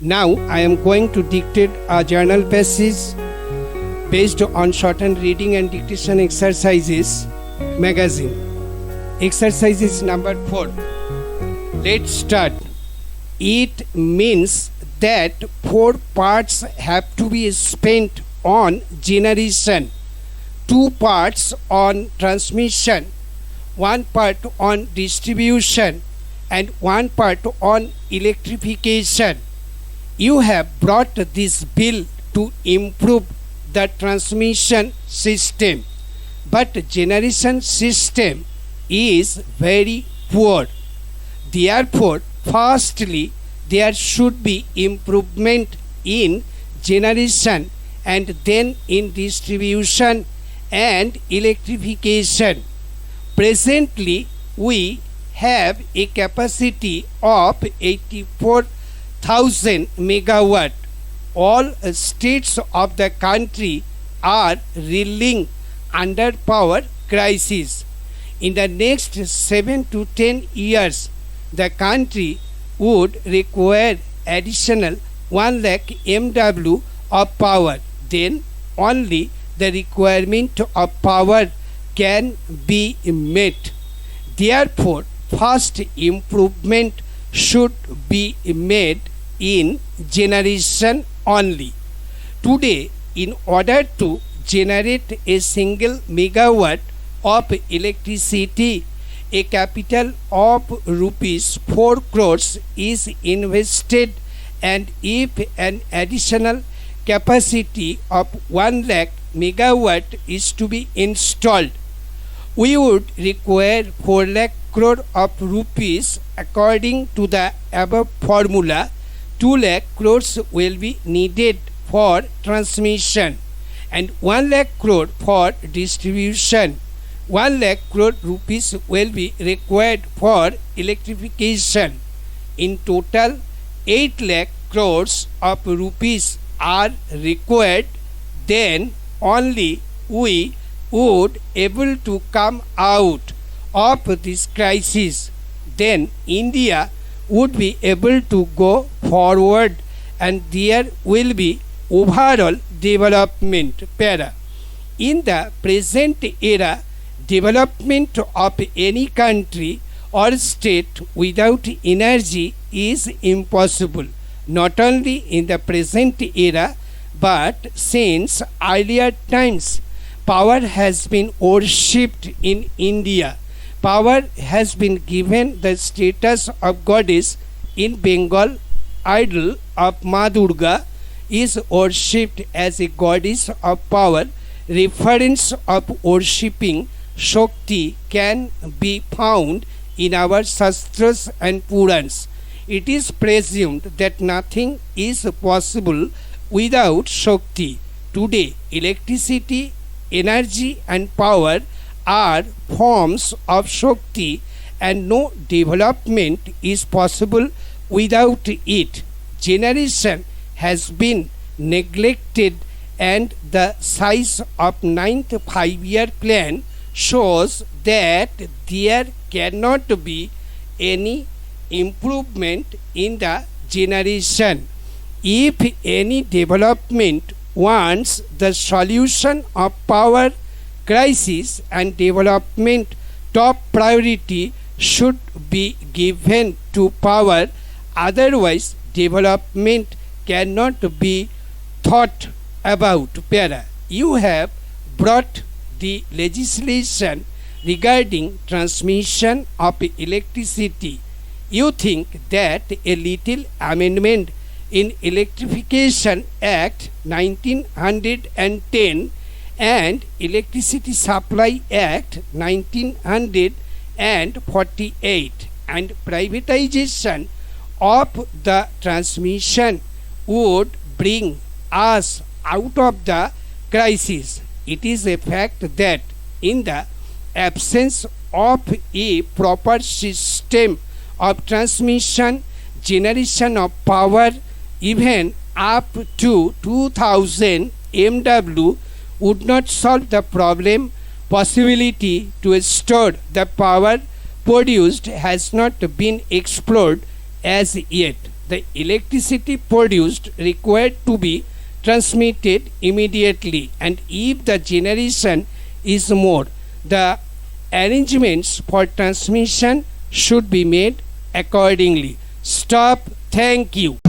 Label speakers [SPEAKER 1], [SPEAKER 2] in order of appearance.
[SPEAKER 1] Now I am going to dictate a journal passage based on shortened reading and dictation exercises magazine. Exercises number 4. Let's start. It means that 4 parts have to be spent on generation, 2 parts on transmission, 1 part on distribution, and 1 part on electrification. You have brought this bill to improve the transmission system, but generation system is very poor. Therefore, firstly, there should be improvement in generation and then in distribution and electrification. Presently, we have a capacity of 84,000 megawatt. All states of the country are reeling under power crisis. In the next 7 to 10 years, the country would require additional 1 lakh MW of power. Then only the requirement of power can be met. Therefore, first improvement should be made in generation only. Today, in order to generate a single megawatt of electricity, a capital of rupees 4 crores is invested, and if an additional capacity of 1 lakh megawatt is to be installed, we would require 4 lakh crore of rupees. According to the above formula, 2 lakh crores will be needed for transmission and 1 lakh crore for distribution. 1 lakh crore rupees will be required for electrification. In total, 8 lakh crores of rupees are required. Then only we would able to come out of this crisis. Then India would be able to go forward and there will be overall development. Para. In the present era, development of any country or state without energy is impossible. Not only in the present era, but since earlier times, power has been worshipped in India. Power has been given the status of goddess. In Bengal, idol of Ma Durga is worshipped as a goddess of power. Reference of worshipping Shakti can be found in our Shastras and Purans. It is presumed that nothing is possible without Shakti. Today, electricity, energy and power are forms of Shakti, and no development is possible without it. Generation has been neglected, and the size of 9th 5-year plan shows that there cannot be any improvement in the generation. If any development wants the solution of power crisis and development, top priority should be given to power. Otherwise, development cannot be thought about. Para. You have brought the legislation regarding transmission of electricity. You think that a little amendment in Electrification Act 1910 and Electricity Supply Act 1948 and privatization of the transmission would bring us out of the crisis. It is a fact that in the absence of a proper system of transmission, generation of power, even up to 2000 MW would not solve the problem. Possibility to store the power produced has not been explored as yet. the electricity produced required to be transmitted immediately, and if the generation is more, the arrangements for transmission should be made accordingly. Stop. Thank you.